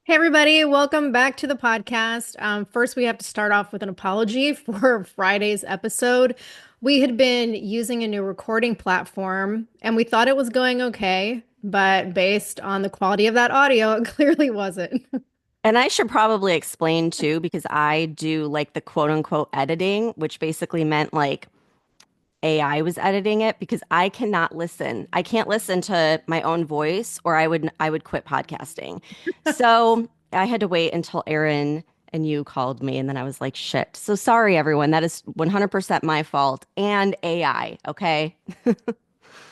Hey, everybody, welcome back to the podcast. First, we have to start off with an apology for Friday's episode. We had been using a new recording platform and we thought it was going okay, but based on the quality of that audio, it clearly wasn't. And I should probably explain too, because I do like the quote unquote editing, which basically meant like AI was editing it because I cannot listen. I can't listen to my own voice or I would quit podcasting. So I had to wait until Aaron and you called me and then I was like, shit. So sorry, everyone. That is 100% my fault and AI. Okay.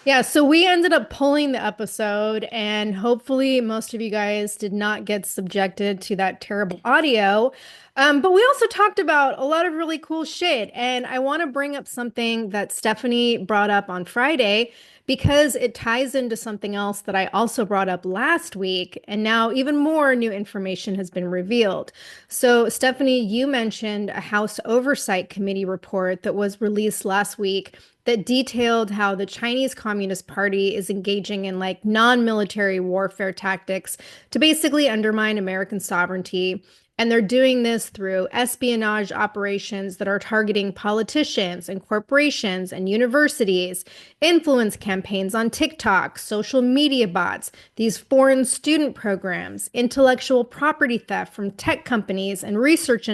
Yeah, so we ended up pulling the episode, and hopefully, most of you guys did not get subjected to that terrible audio. But we also talked about a lot of really cool shit. And I want to bring up something that Stephanie brought up on Friday because it ties into something else that I also brought up last week. And now, even more new information has been revealed. So, Stephanie, you mentioned a House Oversight Committee report that was released last week that detailed how the Chinese Communist Party is engaging in like non-military warfare tactics to basically undermine American sovereignty. And they're doing this through espionage operations that are targeting politicians and corporations and universities, influence campaigns on TikTok, social media bots, these foreign student programs, intellectual property theft from tech companies and research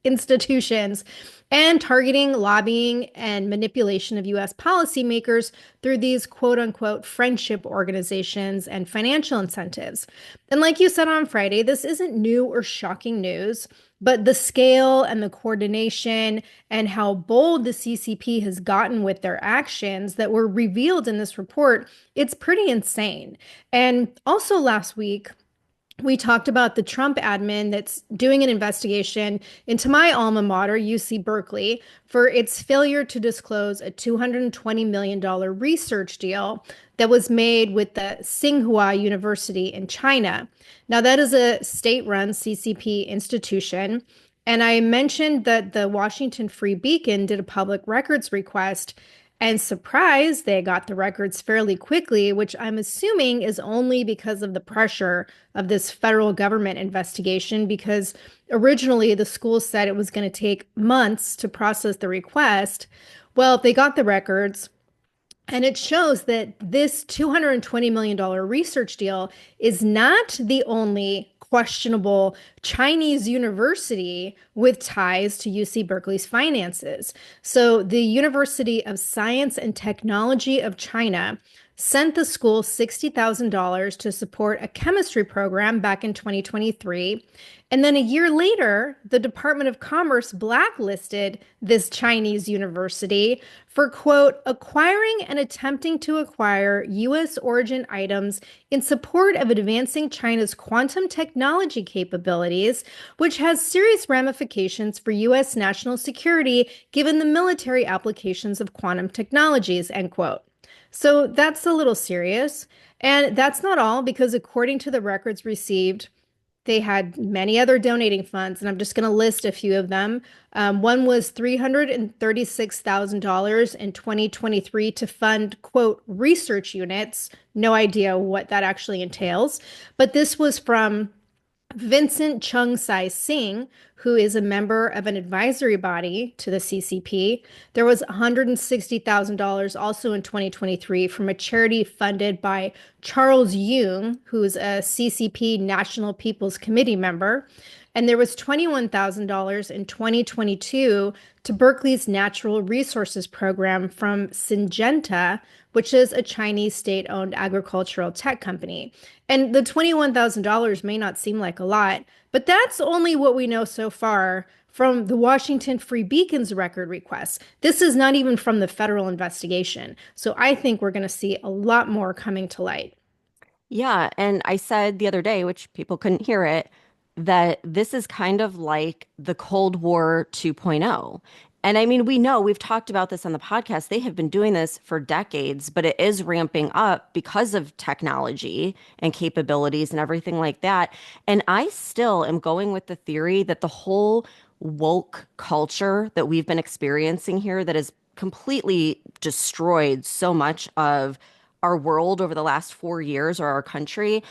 institutions, and targeting lobbying and manipulation of US policymakers through these quote unquote friendship organizations and financial incentives. And like you said on Friday, this isn't new or shocking news, but the scale and the coordination and how bold the CCP has gotten with their actions that were revealed in this report, it's pretty insane. And also last week, we talked about the Trump admin that's doing an investigation into my alma mater, UC Berkeley, for its failure to disclose a $220 million research deal that was made with the Tsinghua University in China. Now, that is a state-run CCP institution. And I mentioned that the Washington Free Beacon did a public records request, and surprise, they got the records fairly quickly, which I'm assuming is only because of the pressure of this federal government investigation, because originally the school said it was going to take months to process the request. Well, they got the records. And it shows that this $220 million research deal is not the only questionable Chinese university with ties to UC Berkeley's finances. So, the University of Science and Technology of China sent the school $60,000 to support a chemistry program back in 2023. And then a year later, the Department of Commerce blacklisted this Chinese university for, quote, acquiring and attempting to acquire U.S. origin items in support of advancing China's quantum technology capabilities, which has serious ramifications for U.S. national security given the military applications of quantum technologies, end quote. So that's a little serious. And that's not all, because according to the records received, they had many other donating funds, and I'm just going to list a few of them. One was $336,000 in 2023 to fund, quote, research units. No idea what that actually entails. But this was from Vincent Chung Sai Sing, who is a member of an advisory body to the CCP. There was $160,000 also in 2023 from a charity funded by Charles Yung, who is a CCP National People's Committee member. And there was $21,000 in 2022 to Berkeley's Natural Resources Program from Syngenta, which is a Chinese state-owned agricultural tech company. And the $21,000 may not seem like a lot, but that's only what we know so far from the Washington Free Beacon's record requests. This is not even from the federal investigation. So I think we're going to see a lot more coming to light. Yeah, and I said the other day, which people couldn't hear it, that this is kind of like the Cold War 2.0. And I mean, we know we've talked about this on the podcast. They have been doing this for decades, but it is ramping up because of technology and capabilities and everything like that. And I still am going with the theory that the whole woke culture that we've been experiencing here that has completely destroyed so much of our world over the last 4 years or our country.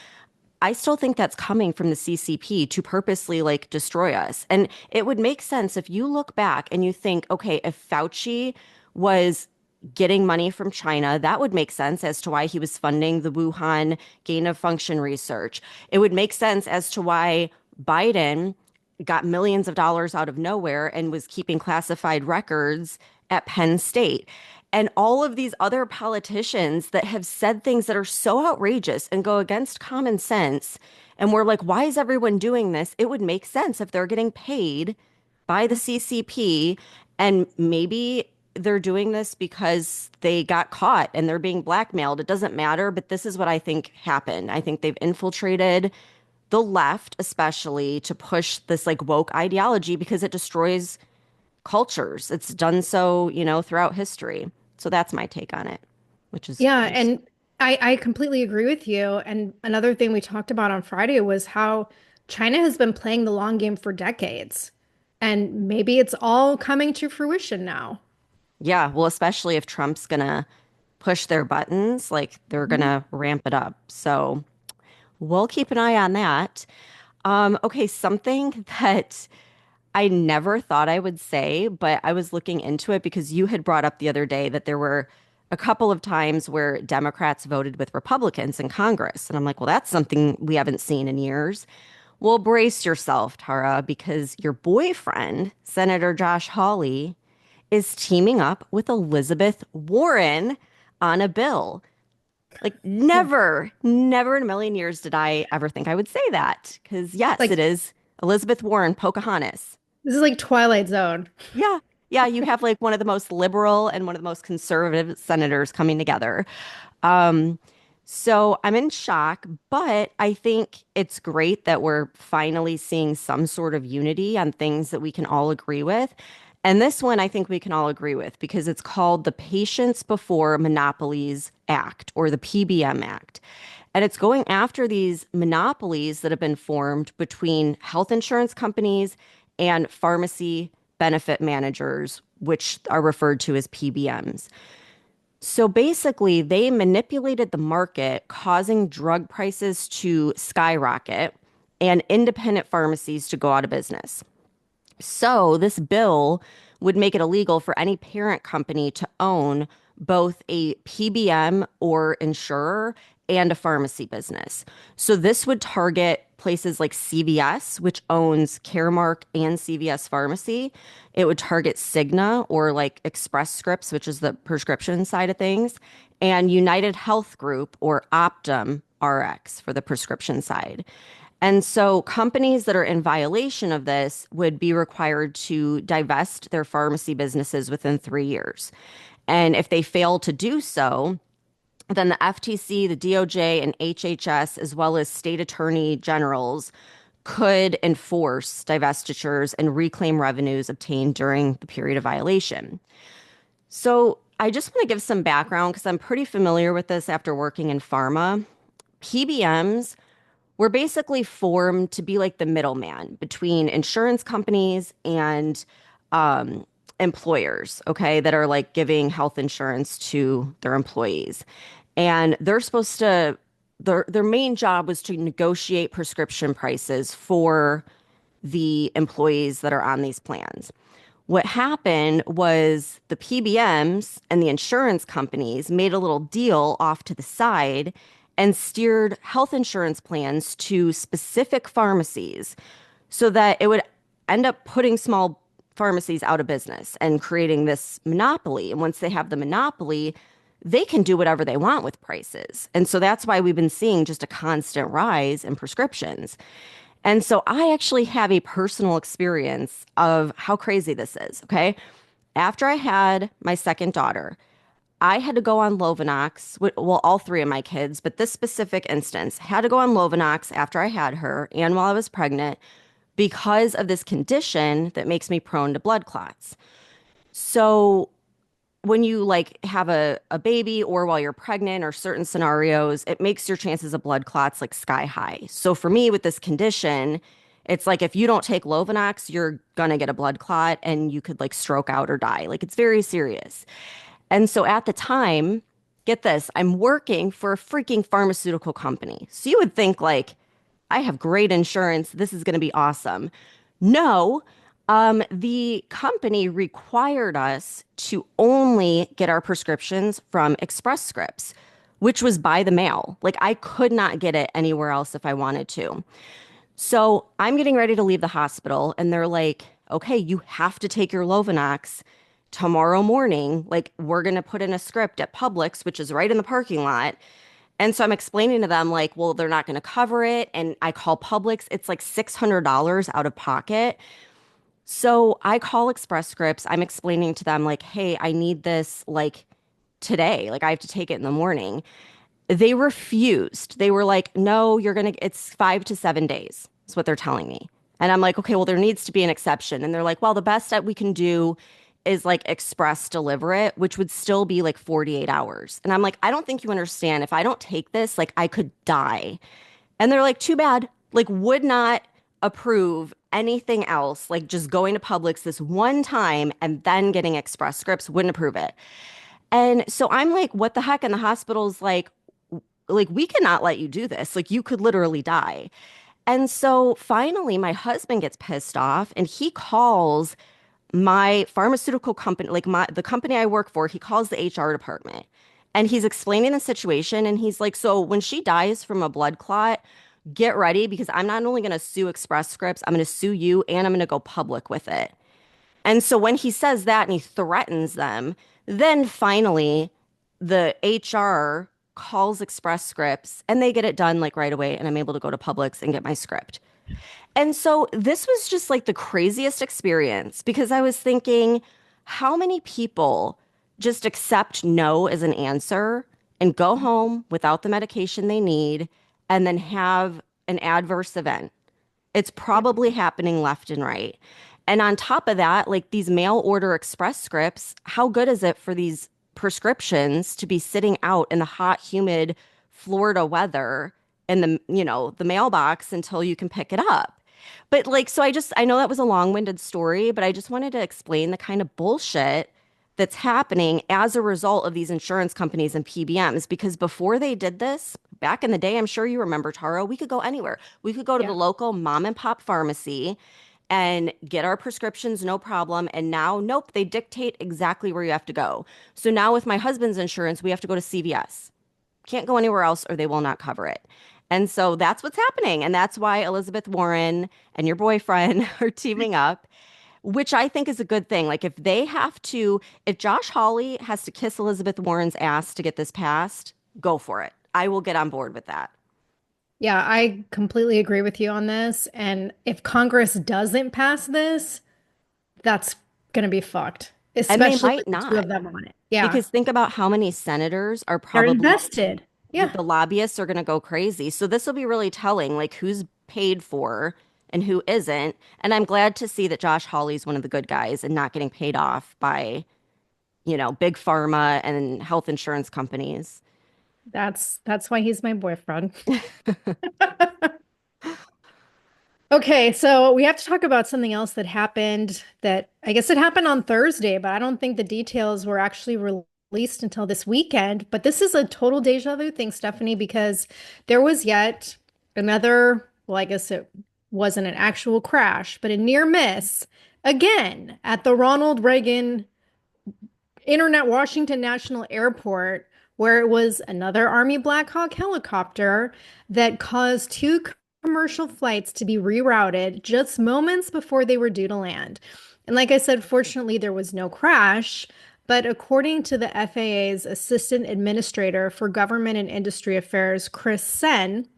I still think that's coming from the CCP to purposely like destroy us. And it would make sense if you look back and you think, okay, if Fauci was getting money from China, that would make sense as to why he was funding the Wuhan gain of function research. It would make sense as to why Biden got millions of dollars out of nowhere and was keeping classified records at Penn State. And all of these other politicians that have said things that are so outrageous and go against common sense. And we're like, why is everyone doing this? It would make sense if they're getting paid by the CCP, and maybe they're doing this because they got caught and they're being blackmailed. It doesn't matter, but this is what I think happened. I think they've infiltrated the left, especially to push this like woke ideology because it destroys cultures. It's done so, throughout history. So that's my take on it, which is Yeah, just, and I completely agree with you. And another thing we talked about on Friday was how China has been playing the long game for decades. And maybe it's all coming to fruition now. yeah, well, especially if Trump's gonna push their buttons, like they're Mhm. gonna ramp it up. So we'll keep an eye on that. Okay, something that I never thought I would say, but I was looking into it because you had brought up the other day that there were a couple of times where Democrats voted with Republicans in Congress. And I'm like, well, that's something we haven't seen in years. Well, brace yourself, Tara, because your boyfriend, Senator Josh Hawley, is teaming up with Elizabeth Warren on a bill. Like, never in a million years did I ever think I would say that. Because, yes, it Like is Elizabeth Warren, Pocahontas. this is like Twilight Zone. Yeah. Yeah. You have like one of the most liberal and one of the most conservative senators coming together. Um, so I'm in shock, but I think it's great that we're finally seeing some sort of unity on things that we can all agree with. And this one I think we can all agree with because it's called the Patients Before Monopolies Act, or the PBM Act. And it's going after these monopolies that have been formed between health insurance companies and pharmacy benefit managers, which are referred to as PBMs. So basically, they manipulated the market, causing drug prices to skyrocket and independent pharmacies to go out of business. So, this bill would make it illegal for any parent company to own both a PBM or insurer and a pharmacy business. So, this would target places like CVS, which owns Caremark and CVS Pharmacy. It would target Cigna, or like Express Scripts, which is the prescription side of things, and United Health Group, or Optum RX, for the prescription side. And so companies that are in violation of this would be required to divest their pharmacy businesses within 3 years. And if they fail to do so, then the FTC, the DOJ, and HHS, as well as state attorney generals, could enforce divestitures and reclaim revenues obtained during the period of violation. So I just want to give some background because I'm pretty familiar with this after working in pharma. PBMs were basically formed to be like the middleman between insurance companies and employers, okay, that are like giving health insurance to their employees. And they're supposed to, their main job was to negotiate prescription prices for the employees that are on these plans. What happened was the PBMs and the insurance companies made a little deal off to the side and steered health insurance plans to specific pharmacies so that it would end up putting small pharmacies out of business and creating this monopoly. And once they have the monopoly, they can do whatever they want with prices. And so that's why we've been seeing just a constant rise in prescriptions. And so I actually have a personal experience of how crazy this is. Okay. After I had my second daughter, I had to go on Lovenox. Well, all three of my kids, but this specific instance had to go on Lovenox after I had her and while I was pregnant because of this condition that makes me prone to blood clots. So when you like have a baby or while you're pregnant or certain scenarios, it makes your chances of blood clots like sky high. So for me with this condition, it's like if you don't take Lovenox, you're gonna get a blood clot and you could like stroke out or die. Like it's very serious. And so at the time, get this, I'm working for a freaking pharmaceutical company. So you would think like I have great insurance. This is going to be awesome. No, the company required us to only get our prescriptions from Express Scripts, which was by the mail. Like I could not get it anywhere else if I wanted to. So I'm getting ready to leave the hospital, and they're like, okay, you have to take your Lovenox tomorrow morning. Like, we're going to put in a script at Publix, which is right in the parking lot. And so I'm explaining to them, like, well, they're not going to cover it. And I call Publix, it's like $600 out of pocket. So I call Express Scripts. I'm explaining to them, like, hey, I need this like today. Like, I have to take it in the morning. They refused. They were like, no, it's 5 to 7 days. That's what they're telling me. And I'm like, okay, well, there needs to be an exception. And they're like, well, the best that we can do is like express deliver it, which would still be like 48 hours. And I'm like, I don't think you understand. If I don't take this, like I could die. And they're like, too bad. Like, would not approve anything else. Like just going to Publix this one time and then getting Express Scripts wouldn't approve it. And so I'm like, what the heck? And the hospital's like we cannot let you do this. Like you could literally die. And so finally my husband gets pissed off and he calls my pharmaceutical company, like the company I work for, he calls the HR department and he's explaining the situation and he's like, so when she dies from a blood clot, get ready because I'm not only going to sue Express Scripts, I'm going to sue you and I'm going to go public with it. And so when he says that and he threatens them, then finally the HR calls Express Scripts and they get it done like right away. And I'm able to go to Publix and get my script. And so this was just like the craziest experience because I was thinking, how many people just accept no as an answer and go home without the medication they need and then have an adverse event? It's probably happening left and right. And on top of that, like these mail order Express Scripts, how good is it for these prescriptions to be sitting out in the hot, humid Florida weather in the mailbox until you can pick it up? But like, so I know that was a long-winded story, but I just wanted to explain the kind of bullshit that's happening as a result of these insurance companies and PBMs. Because before they did this, back in the day, I'm sure you remember, Taro, we could go anywhere. We could go to the Yeah. local mom and pop pharmacy and get our prescriptions, no problem. And now, nope, they dictate exactly where you have to go. So now with my husband's insurance, we have to go to CVS. Can't go anywhere else or they will not cover it. And so that's what's happening. And that's why Elizabeth Warren and your boyfriend are teaming up, which I think is a good thing. Like if Josh Hawley has to kiss Elizabeth Warren's ass to get this passed, go for it. I will get on board with that. Yeah, I completely agree with you on this. And if Congress doesn't pass this, that's going to be fucked, And they especially might with the two not, of them on it. Yeah, because think about how many senators are they're probably invested. Yeah, the lobbyists are going to go crazy. So this will be really telling, like who's paid for and who isn't. And I'm glad to see that Josh Hawley's one of the good guys and not getting paid off by, big pharma and health insurance companies. that's why he's my boyfriend. Okay, so we have to talk about something else that happened that I guess it happened on Thursday, but I don't think the details were actually released until this weekend. But this is a total deja vu thing, Stephanie, because there was yet another, well, I guess it wasn't an actual crash, but a near miss again at the Ronald Reagan Washington National Airport, where it was another Army Black Hawk helicopter that caused two commercial flights to be rerouted just moments before they were due to land. And like I said, fortunately, there was no crash. But according to the FAA's Assistant Administrator for Government and Industry Affairs, Chris Sen,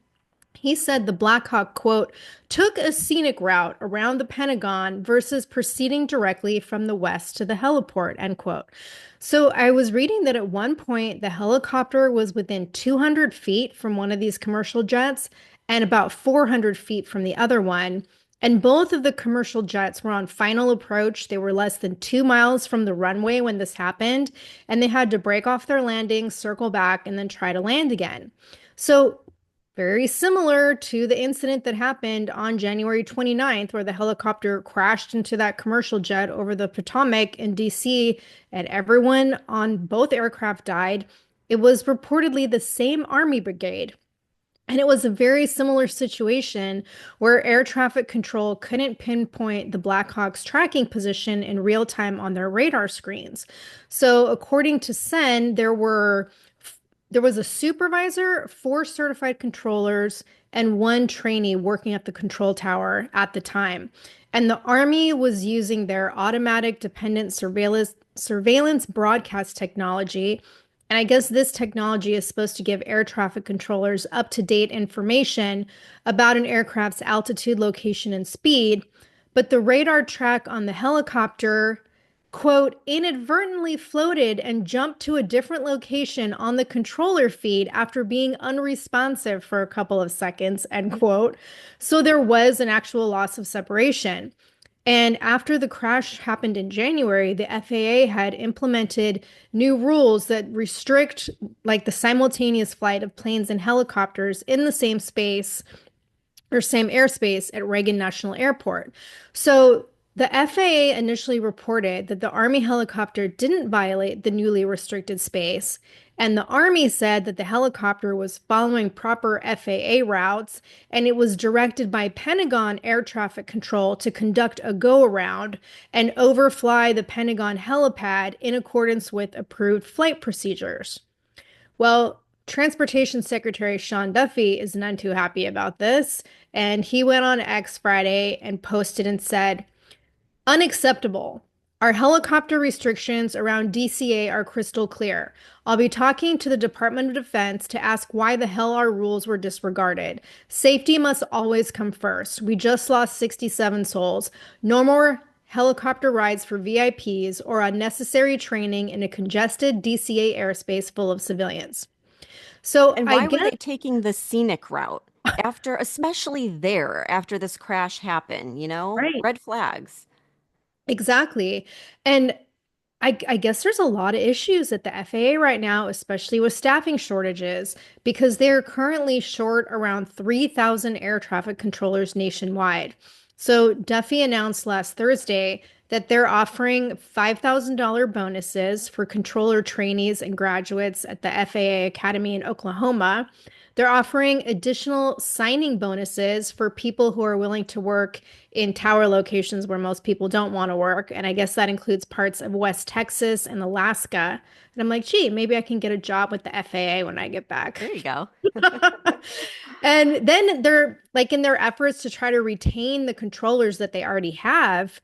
he said the Blackhawk, quote, took a scenic route around the Pentagon versus proceeding directly from the west to the heliport, end quote. So I was reading that at one point the helicopter was within 200 feet from one of these commercial jets and about 400 feet from the other one. And both of the commercial jets were on final approach. They were less than 2 miles from the runway when this happened, and they had to break off their landing, circle back, and then try to land again. So very similar to the incident that happened on January 29th, where the helicopter crashed into that commercial jet over the Potomac in DC, and everyone on both aircraft died. It was reportedly the same Army brigade And it was a very similar situation where air traffic control couldn't pinpoint the Blackhawks' tracking position in real time on their radar screens. So, according to Sen, there was a supervisor, four certified controllers, and one trainee working at the control tower at the time. And the Army was using their automatic dependent surveillance broadcast technology. And I guess this technology is supposed to give air traffic controllers up-to-date information about an aircraft's altitude, location, and speed. But the radar track on the helicopter, quote, inadvertently floated and jumped to a different location on the controller feed after being unresponsive for a couple of seconds, end quote. So there was an actual loss of separation. And after the crash happened in January, the FAA had implemented new rules that restrict like the simultaneous flight of planes and helicopters in the same space or same airspace at Reagan National Airport. So the FAA initially reported that the Army helicopter didn't violate the newly restricted space, and the Army said that the helicopter was following proper FAA routes and it was directed by Pentagon Air Traffic Control to conduct a go around and overfly the Pentagon helipad in accordance with approved flight procedures. Well, Transportation Secretary Sean Duffy is none too happy about this, and he went on X Friday and posted and said, unacceptable. Our helicopter restrictions around DCA are crystal clear. I'll be talking to the Department of Defense to ask why the hell our rules were disregarded. Safety must always come first. We just lost 67 souls. No more helicopter rides for VIPs or unnecessary training in a congested DCA airspace full of civilians. So And I why were they get taking the scenic route after, especially there, after this crash happened, right. Red flags. Exactly. And I guess there's a lot of issues at the FAA right now, especially with staffing shortages, because they're currently short around 3,000 air traffic controllers nationwide. So Duffy announced last Thursday that they're offering $5,000 bonuses for controller trainees and graduates at the FAA Academy in Oklahoma. They're offering additional signing bonuses for people who are willing to work in tower locations where most people don't want to work. And I guess that includes parts of West Texas and Alaska. And I'm like, gee, maybe I can get a job with the FAA when I get back. There you go. And then they're like in their efforts to try to retain the controllers that they already have,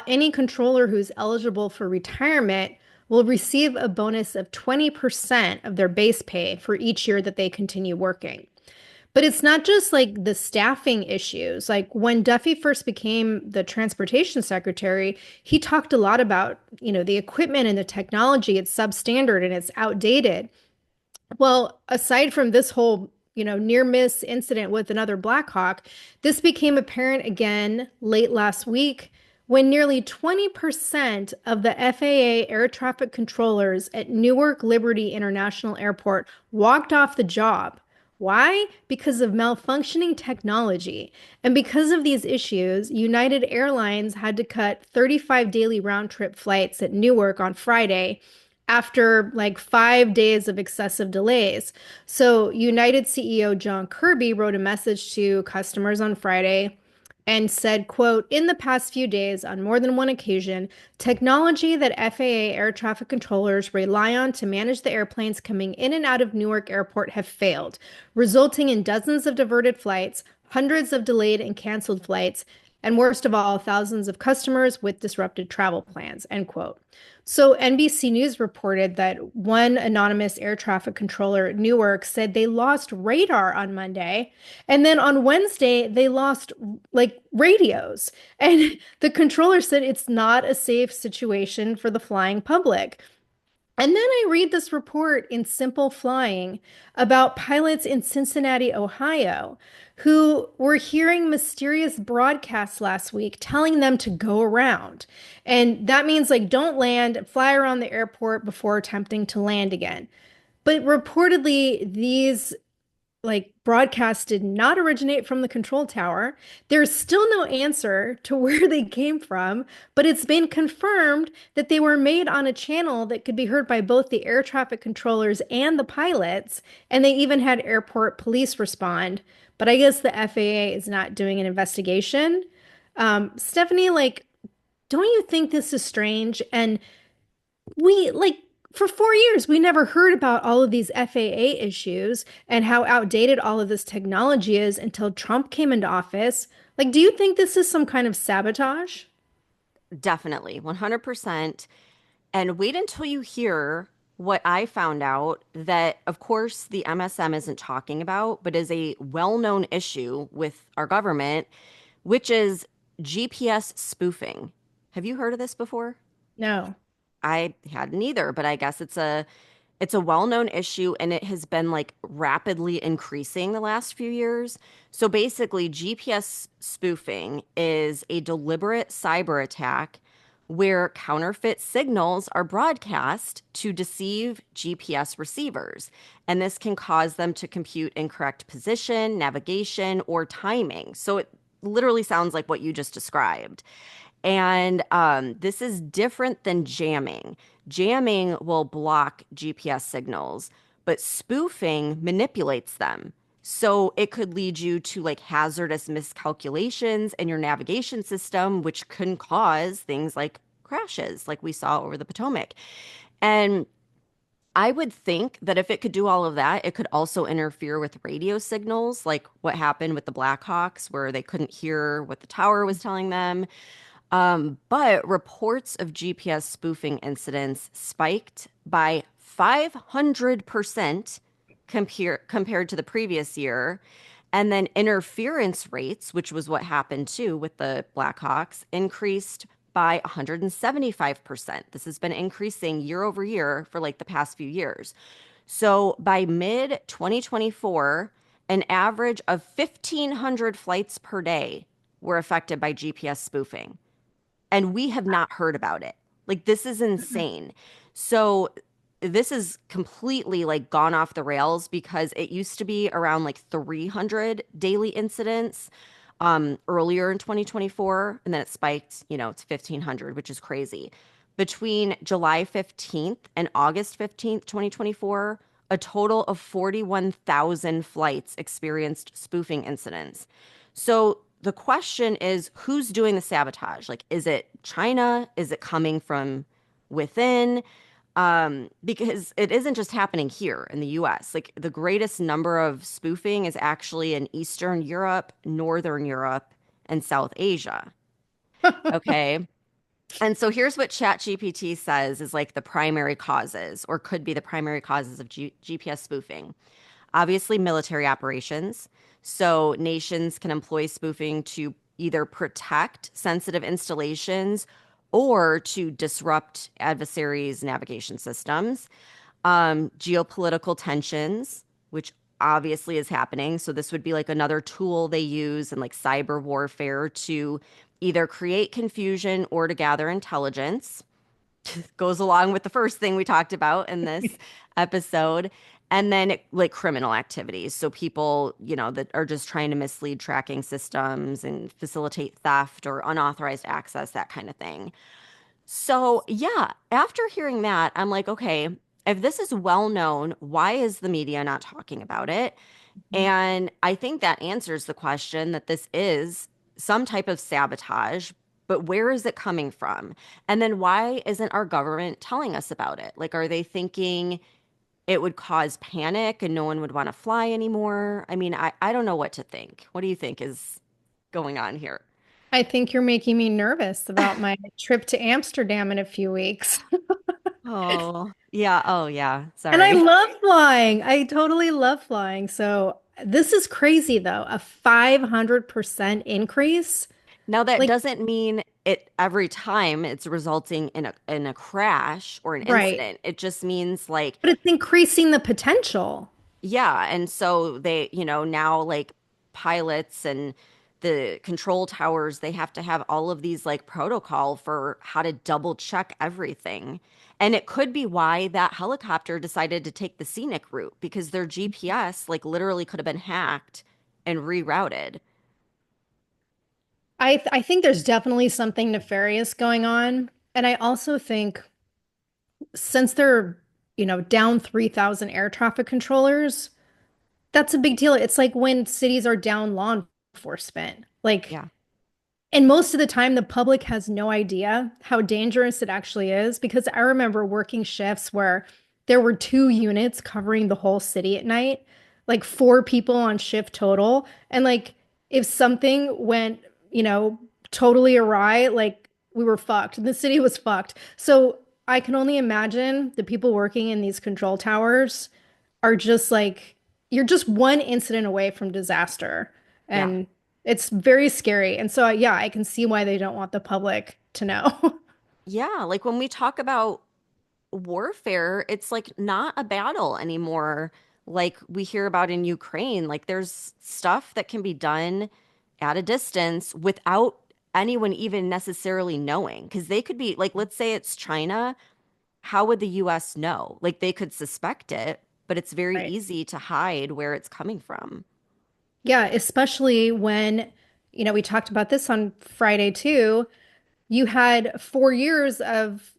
any controller who's eligible for retirement will receive a bonus of 20% of their base pay for each year that they continue working. But it's not just like the staffing issues. Like when Duffy first became the transportation secretary, he talked a lot about, the equipment and the technology. It's substandard and it's outdated. Well, aside from this whole, near miss incident with another Blackhawk, this became apparent again late last week when nearly 20% of the FAA air traffic controllers at Newark Liberty International Airport walked off the job. Why? Because of malfunctioning technology. And because of these issues, United Airlines had to cut 35 daily round trip flights at Newark on Friday after like 5 days of excessive delays. So, United CEO John Kirby wrote a message to customers on Friday and said, quote, in the past few days, on more than one occasion, technology that FAA air traffic controllers rely on to manage the airplanes coming in and out of Newark Airport have failed, resulting in dozens of diverted flights, hundreds of delayed and canceled flights, and worst of all, thousands of customers with disrupted travel plans, end quote. So NBC News reported that one anonymous air traffic controller at Newark said they lost radar on Monday. And then on Wednesday, they lost like radios. And the controller said it's not a safe situation for the flying public. And then I read this report in Simple Flying about pilots in Cincinnati, Ohio, who were hearing mysterious broadcasts last week telling them to go around. And that means like don't land, fly around the airport before attempting to land again. But reportedly, these like broadcast did not originate from the control tower. There's still no answer to where they came from, but it's been confirmed that they were made on a channel that could be heard by both the air traffic controllers and the pilots, and they even had airport police respond. But I guess the FAA is not doing an investigation. Stephanie, like, don't you think this is strange? And we like for 4 years, we never heard about all of these FAA issues and how outdated all of this technology is until Trump came into office. Like, do you think this is some kind of sabotage? Definitely, 100%. And wait until you hear what I found out that, of course, the MSM isn't talking about, but is a well-known issue with our government, which is GPS spoofing. Have you heard of this before? No. I hadn't either, but I guess it's a well-known issue and it has been like rapidly increasing the last few years. So basically, GPS spoofing is a deliberate cyber attack where counterfeit signals are broadcast to deceive GPS receivers. And this can cause them to compute incorrect position, navigation, or timing. So it literally sounds like what you just described. And this is different than jamming. Jamming will block GPS signals, but spoofing manipulates them. So it could lead you to like hazardous miscalculations in your navigation system, which can cause things like crashes, like we saw over the Potomac. And I would think that if it could do all of that, it could also interfere with radio signals, like what happened with the Blackhawks, where they couldn't hear what the tower was telling them. But reports of GPS spoofing incidents spiked by 500% compared to the previous year. And then interference rates, which was what happened too with the Blackhawks, increased by 175%. This has been increasing year over year for like the past few years. So by mid 2024, an average of 1,500 flights per day were affected by GPS spoofing, and we have not heard about it. Like this is insane. So this is completely like gone off the rails because it used to be around like 300 daily incidents earlier in 2024, and then it spiked, it's 1,500, which is crazy. Between July 15th and August 15th, 2024, a total of 41,000 flights experienced spoofing incidents. So the question is, who's doing the sabotage? Like, is it China? Is it coming from within? Because it isn't just happening here in the US. Like, the greatest number of spoofing is actually in Eastern Europe, Northern Europe, and South Asia. Okay. And so here's what ChatGPT says is like the primary causes, or could be the primary causes of GPS spoofing. Obviously, military operations. So nations can employ spoofing to either protect sensitive installations or to disrupt adversaries' navigation systems. Geopolitical tensions, which obviously is happening. So this would be like another tool they use in like cyber warfare to either create confusion or to gather intelligence. Goes along with the first thing we talked about in this episode. And then like criminal activities. So people, that are just trying to mislead tracking systems and facilitate theft or unauthorized access, that kind of thing. So, yeah, after hearing that, I'm like, okay, if this is well known, why is the media not talking about it? And I think that answers the question that this is some type of sabotage, but where is it coming from? And then why isn't our government telling us about it? Like, are they thinking it would cause panic and no one would want to fly anymore? I mean, I don't know what to think. What do you think is going on here? I think you're making me nervous about my trip to Amsterdam in a few weeks. Oh, yeah. Oh, yeah. And I Sorry. love flying. I totally love flying. So this is crazy though. A 500% increase. Now that Like, doesn't mean it every time it's resulting in a crash or an right. incident. It just means like, But it's increasing the potential. yeah, and so they, now like pilots and the control towers, they have to have all of these like protocol for how to double check everything. And it could be why that helicopter decided to take the scenic route because their GPS like literally could have been hacked and rerouted. I think there's definitely something nefarious going on. And I also think since they're, down 3,000 air traffic controllers, that's a big deal. It's like when cities are down law enforcement. Like, Yeah. and most of the time, the public has no idea how dangerous it actually is because I remember working shifts where there were two units covering the whole city at night, like four people on shift total. And like, if something went, you know, totally awry, like we were fucked. The city was fucked. So I can only imagine the people working in these control towers are just like, you're just one incident away from disaster. Yeah. And it's very scary. And so, yeah, I can see why they don't want the public to know. Yeah, like when we talk about warfare, it's like not a battle anymore like we hear about in Ukraine. Like there's stuff that can be done at a distance without anyone even necessarily knowing. Because they could be like, let's say it's China, how would the US know? Like they could suspect it, but it's very Right. easy to hide where it's coming from. Yeah, especially when, we talked about this on Friday too. You had 4 years of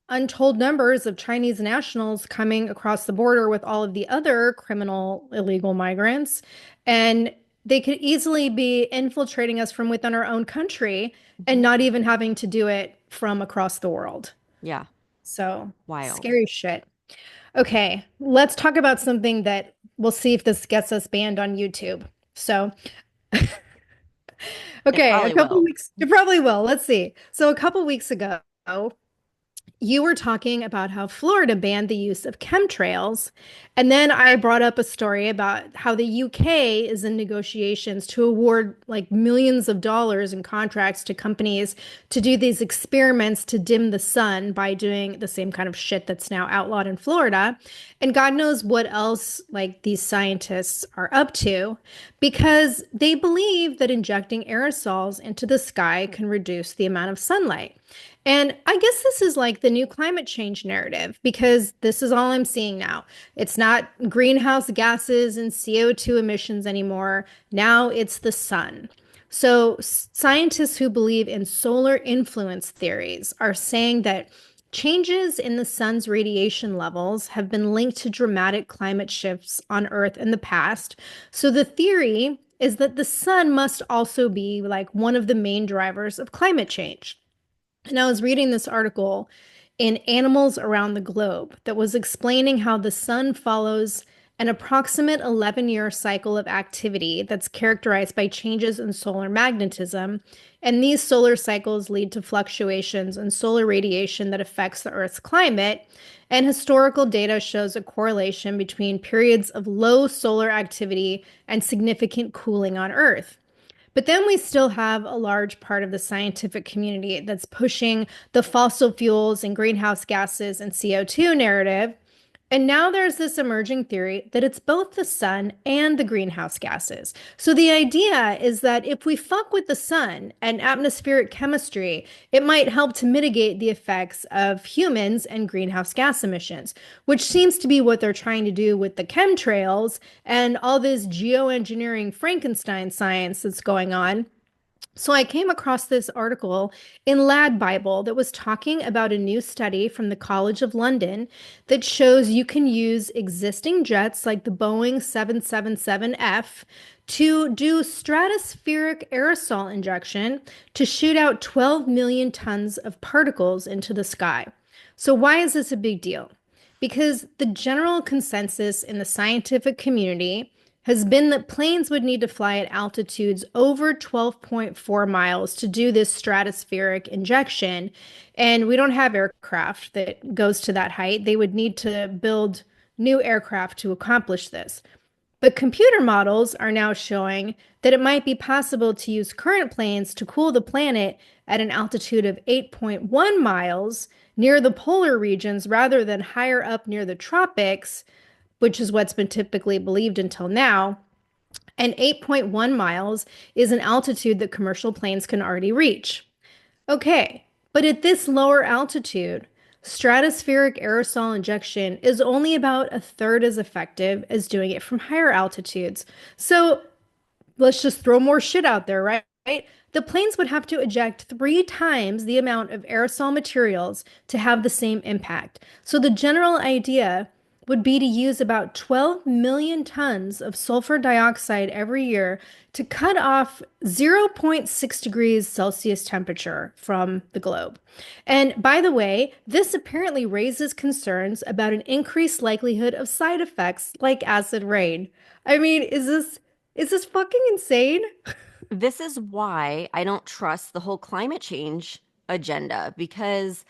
untold numbers of Chinese nationals coming across the border with all of the other criminal illegal migrants. And they could easily be infiltrating us from within our own country and Mhm. not even having to do it from across the world. Yeah, So wild. scary shit. Okay, let's talk about something that we'll see if this gets us banned on YouTube. So, It okay, a probably couple will. weeks, it probably will. Let's see. So, a couple weeks ago, you were talking about how Florida banned the use of chemtrails. And then I brought up a story about how the UK is in negotiations to award like millions of dollars in contracts to companies to do these experiments to dim the sun by doing the same kind of shit that's now outlawed in Florida. And God knows what else like these scientists are up to because they believe that injecting aerosols into the sky can reduce the amount of sunlight. And I guess this is like the new climate change narrative because this is all I'm seeing now. It's not greenhouse gases and CO2 emissions anymore. Now it's the sun. So, scientists who believe in solar influence theories are saying that changes in the sun's radiation levels have been linked to dramatic climate shifts on Earth in the past. So, the theory is that the sun must also be like one of the main drivers of climate change. And I was reading this article in Animals Around the Globe that was explaining how the sun follows an approximate 11-year cycle of activity that's characterized by changes in solar magnetism. And these solar cycles lead to fluctuations in solar radiation that affects the Earth's climate. And historical data shows a correlation between periods of low solar activity and significant cooling on Earth. But then we still have a large part of the scientific community that's pushing the fossil fuels and greenhouse gases and CO2 narrative. And now there's this emerging theory that it's both the sun and the greenhouse gases. So the idea is that if we fuck with the sun and atmospheric chemistry, it might help to mitigate the effects of humans and greenhouse gas emissions, which seems to be what they're trying to do with the chemtrails and all this geoengineering Frankenstein science that's going on. So I came across this article in Lad Bible that was talking about a new study from the College of London that shows you can use existing jets like the Boeing 777F to do stratospheric aerosol injection to shoot out 12 million tons of particles into the sky. So why is this a big deal? Because the general consensus in the scientific community has been that planes would need to fly at altitudes over 12.4 miles to do this stratospheric injection. And we don't have aircraft that goes to that height. They would need to build new aircraft to accomplish this. But computer models are now showing that it might be possible to use current planes to cool the planet at an altitude of 8.1 miles near the polar regions rather than higher up near the tropics, which is what's been typically believed until now. and 8.1 miles is an altitude that commercial planes can already reach. Okay, but at this lower altitude, stratospheric aerosol injection is only about a third as effective as doing it from higher altitudes. So let's just throw more shit out there, right? The planes would have to eject 3 times the amount of aerosol materials to have the same impact. So the general idea would be to use about 12 million tons of sulfur dioxide every year to cut off zero point 0.6 degrees Celsius temperature from the globe. And by the way, this apparently raises concerns about an increased likelihood of side effects like acid rain. I mean, is this fucking insane? This is why I don't trust the whole climate change agenda because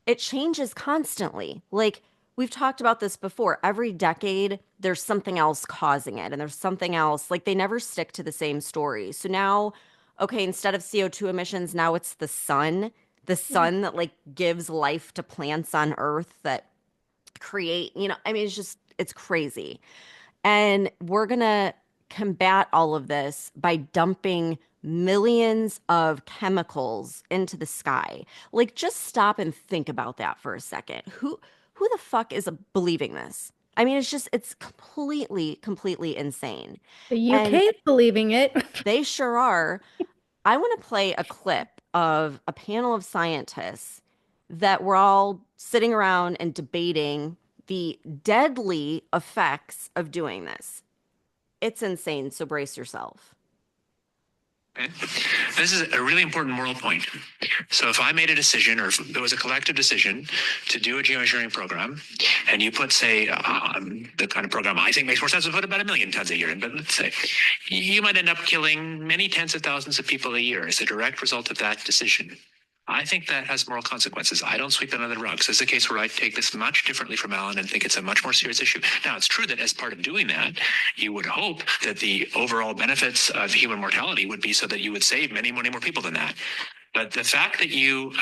it changes constantly. Like we've talked about this before. Every decade, there's something else causing it, and there's something else. Like they never stick to the same story. So now, okay, instead of CO2 emissions, now it's the sun that like gives life to plants on Earth that create, I mean, it's crazy. And we're going to combat all of this by dumping millions of chemicals into the sky. Like just stop and think about that for a second. Who the fuck is believing this? I mean, it's completely insane. The UK And is believing it. they sure are. I want to play a clip of a panel of scientists that were all sitting around and debating the deadly effects of doing this. It's insane, so brace yourself. Okay. This is a really important moral point. So if I made a decision, or if there was a collective decision to do a geoengineering program, and you put, say, the kind of program I think makes more sense to put about 1 million tons a year in, but let's say you might end up killing many tens of thousands of people a year as a direct result of that decision. I think that has moral consequences. I don't sweep it under the rug. So this is a case where I take this much differently from Alan and think it's a much more serious issue. Now, it's true that as part of doing that, you would hope that the overall benefits of human mortality would be so that you would save many, many more people than that. But the fact that you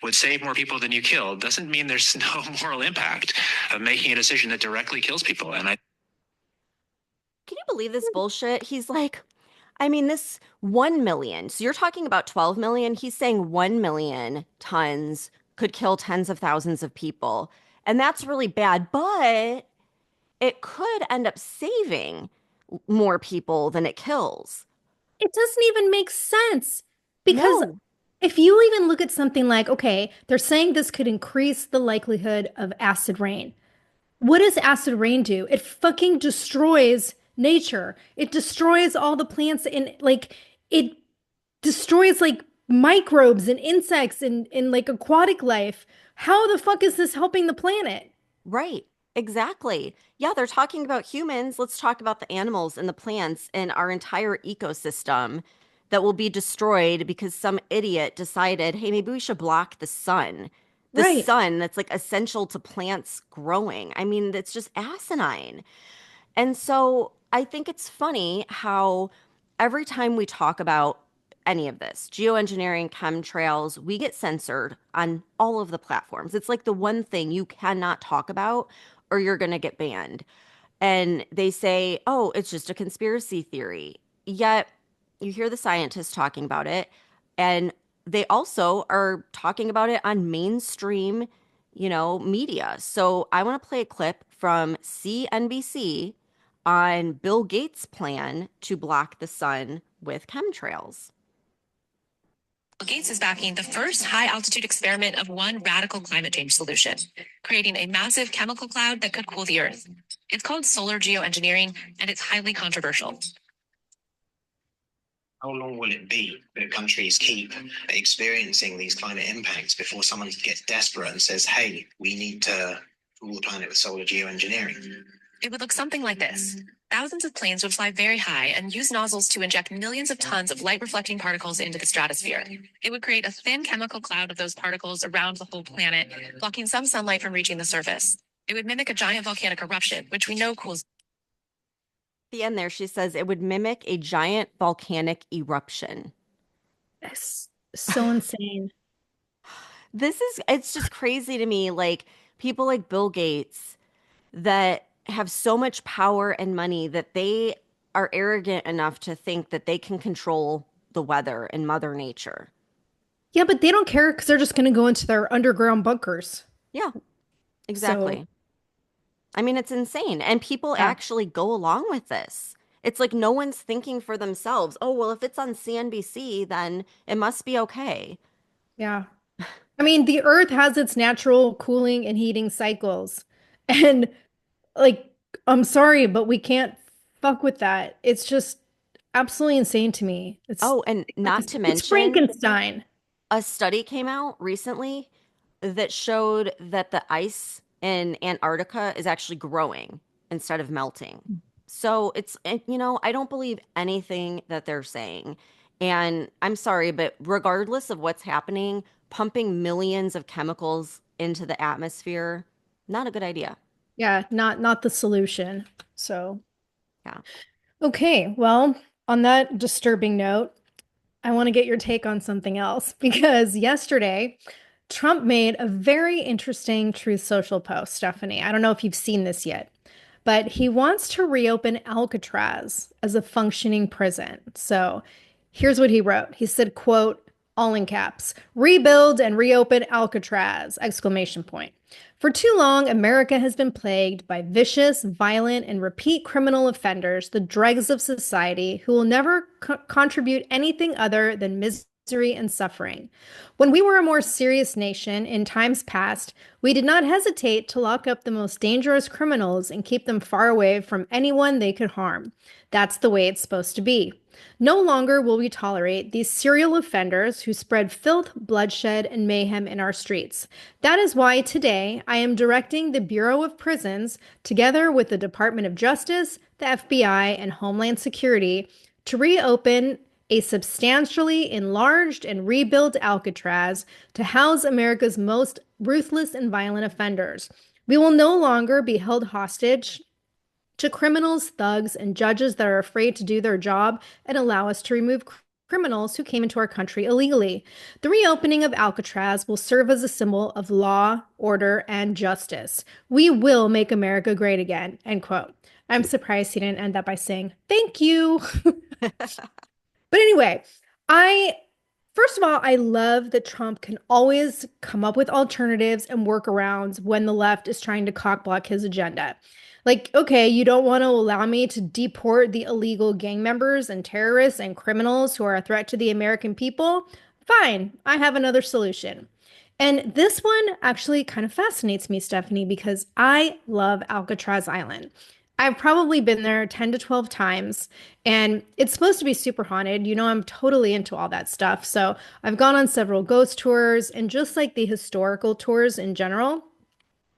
would save more people than you kill doesn't mean there's no moral impact of making a decision that directly kills people. And I Can you believe this bullshit? He's like, I mean, this 1 million. So you're talking about 12 million. He's saying 1 million tons could kill tens of thousands of people. And that's really bad, but it could end up saving more people than it kills. It doesn't even make sense because No, if you even look at something like, okay, they're saying this could increase the likelihood of acid rain. What does acid rain do? It fucking destroys nature. It destroys all the plants in like it destroys like microbes and insects and like aquatic life. How the fuck is this helping the planet? right. Exactly. Yeah, they're talking about humans. Let's talk about the animals and the plants and our entire ecosystem that will be destroyed because some idiot decided, hey, maybe we should block the sun. The Right. sun that's like essential to plants growing. I mean, it's just asinine. And so I think it's funny how every time we talk about any of this, geoengineering, chemtrails, we get censored on all of the platforms. It's like the one thing you cannot talk about or you're going to get banned. And they say, oh, it's just a conspiracy theory. Yet you hear the scientists talking about it, and they also are talking about it on mainstream, media. So I want to play a clip from CNBC on Bill Gates' plan to block the sun with chemtrails. Gates is backing the first high altitude experiment of one radical climate change solution, creating a massive chemical cloud that could cool the Earth. It's called solar geoengineering, and it's highly controversial. How long will it be that countries keep experiencing these climate impacts before someone gets desperate and says, hey, we need to cool the planet with solar geoengineering? It would look something like this. Thousands of planes would fly very high and use nozzles to inject millions of tons of light reflecting particles into the stratosphere. It would create a thin chemical cloud of those particles around the whole planet, blocking some sunlight from reaching the surface. It would mimic a giant volcanic eruption, which we know cools. At the end there, she says it would mimic a giant volcanic eruption. It's so insane. It's just crazy to me. Like people like Bill Gates that have so much power and money that they are arrogant enough to think that they can control the weather and Mother Nature. Yeah, but they don't care because they're just going to go into their underground bunkers. Yeah, So, exactly. I mean, it's insane. And people yeah, actually go along with this. It's like no one's thinking for themselves. Oh, well, if it's on CNBC, then it must be okay. yeah. I mean, the Earth has its natural cooling and heating cycles. And like, I'm sorry, but we can't fuck with that. It's just absolutely insane to me. Oh, and not to It's mention, Frankenstein. a study came out recently that showed that the ice in Antarctica is actually growing instead of melting. So I don't believe anything that they're saying. And I'm sorry, but regardless of what's happening, pumping millions of chemicals into the atmosphere, not a good idea. Yeah, not the solution. So, Yeah. okay, well, on that disturbing note, I want to get your take on something else because yesterday Trump made a very interesting Truth Social post, Stephanie. I don't know if you've seen this yet, but he wants to reopen Alcatraz as a functioning prison. So here's what he wrote. He said, quote, all in caps, rebuild and reopen Alcatraz, exclamation point. For too long, America has been plagued by vicious, violent, and repeat criminal offenders, the dregs of society, who will never contribute anything other than misery and suffering. When we were a more serious nation in times past, we did not hesitate to lock up the most dangerous criminals and keep them far away from anyone they could harm. That's the way it's supposed to be. No longer will we tolerate these serial offenders who spread filth, bloodshed, and mayhem in our streets. That is why today I am directing the Bureau of Prisons, together with the Department of Justice, the FBI, and Homeland Security, to reopen a substantially enlarged and rebuilt Alcatraz to house America's most ruthless and violent offenders. We will no longer be held hostage to criminals, thugs, and judges that are afraid to do their job and allow us to remove criminals who came into our country illegally. The reopening of Alcatraz will serve as a symbol of law, order, and justice. We will make America great again. End quote. I'm surprised he didn't end that by saying, thank you. But anyway, I first of all, I love that Trump can always come up with alternatives and workarounds when the left is trying to cockblock his agenda. Like, okay, you don't want to allow me to deport the illegal gang members and terrorists and criminals who are a threat to the American people? Fine, I have another solution. And this one actually kind of fascinates me, Stephanie, because I love Alcatraz Island. I've probably been there 10 to 12 times, and it's supposed to be super haunted. You know, I'm totally into all that stuff. So I've gone on several ghost tours and just like the historical tours in general.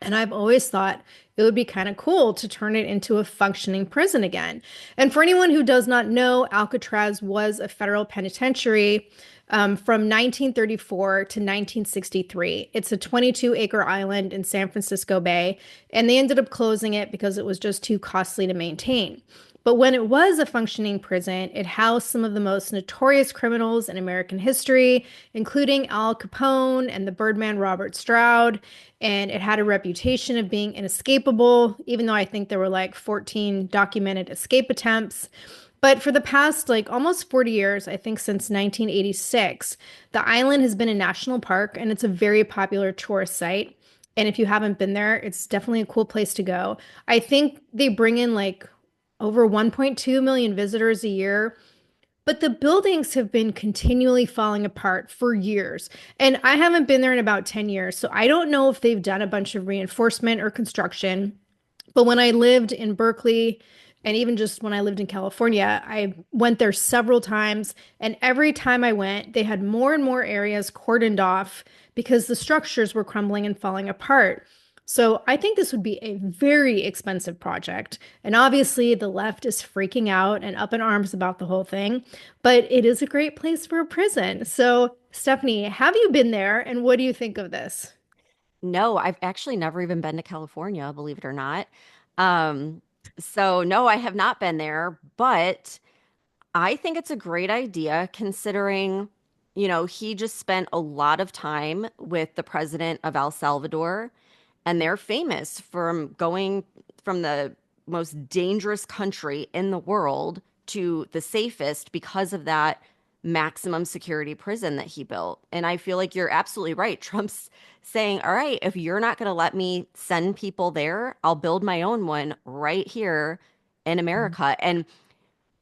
And I've always thought it would be kind of cool to turn it into a functioning prison again. And for anyone who does not know, Alcatraz was a federal penitentiary from 1934 to 1963. It's a 22-acre island in San Francisco Bay, and they ended up closing it because it was just too costly to maintain. But when it was a functioning prison, it housed some of the most notorious criminals in American history, including Al Capone and the Birdman Robert Stroud. And it had a reputation of being inescapable, even though I think there were like 14 documented escape attempts. But for the past like almost 40 years, I think since 1986, the island has been a national park and it's a very popular tourist site. And if you haven't been there, it's definitely a cool place to go. I think they bring in like over 1.2 million visitors a year, but the buildings have been continually falling apart for years. And I haven't been there in about 10 years, so I don't know if they've done a bunch of reinforcement or construction. But when I lived in Berkeley, and even just when I lived in California, I went there several times. And every time I went, they had more and more areas cordoned off because the structures were crumbling and falling apart. So I think this would be a very expensive project. And obviously, the left is freaking out and up in arms about the whole thing. But it is a great place for a prison. So, Stephanie, have you been there? And what do you think of this? No, I've actually never even been to California, believe it or not. Um, so no, I have not been there, but I think it's a great idea considering, he just spent a lot of time with the president of El Salvador, and they're famous from going from the most dangerous country in the world to the safest because of that maximum security prison that he built. And I feel like you're absolutely right. Trump's saying, all right, if you're not going to let me send people there, I'll build my own one right here in America. And